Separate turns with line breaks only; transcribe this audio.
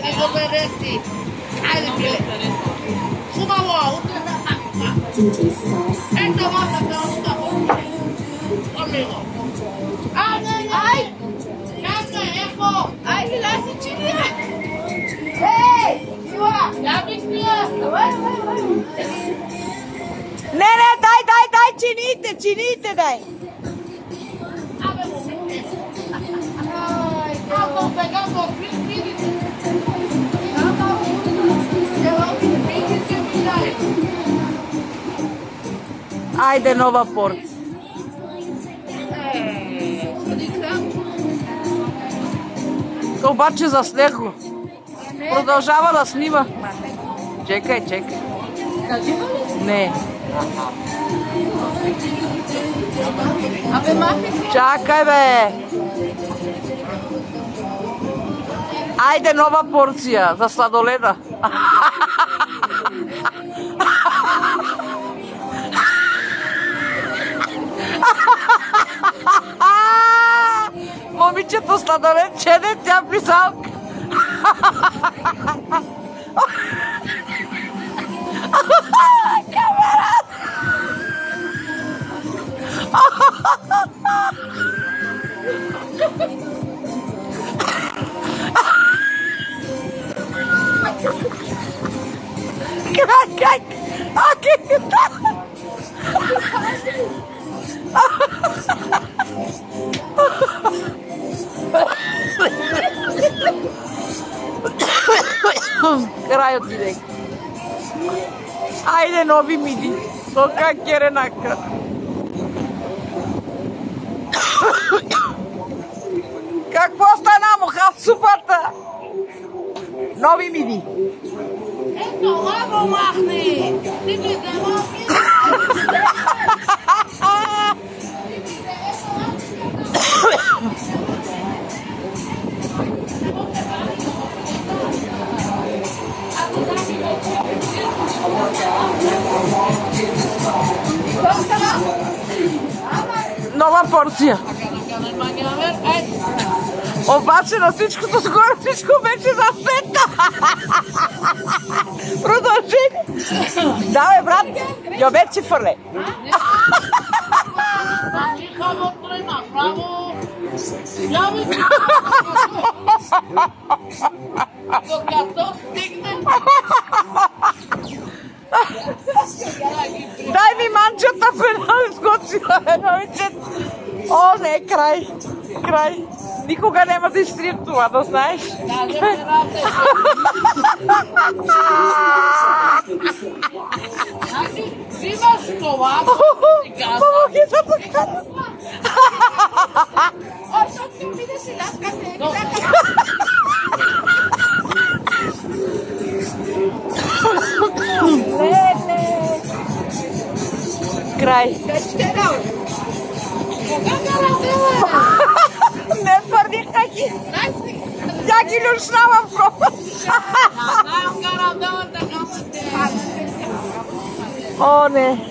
Ego bereti. Айде, биле. Хубаво, утре ме паква. Ето маса да остава. Амиго. Ай! Как е, еко? Ай, хиляси чиния. Ей! Сила! Я ми спия.
Не, дай, чините, дай.
Абе, момите. Ако сега го видите.
Айде, нова порция. Обаче заснех го. Продължава да снима. Чекай. Не. Чакай, бе. Айде, нова порция за сладоледа. Момичето сладолед чеде, тя писалка. Камера! Как? Край от директ. Айде, нови миди. То как керенака. Какво стана, муха в супата? Нови миди.
Ето, лаго махни. Ти ми демоки.
Нова порция. Обаче на всичкото сгоре, всичко вече засветна. Продължи. Давай, брат. Йобет си фърле. Дай ми манчата в една изготвила едно вече. О, не, край. Никога няма да изтрием това, да знаеш.
Взимаш това,
помоги за покана.
О, защото ти обидеш и ляскате.
Край. Не твърди хаки. Тя ги люшнава в кофа. О, не.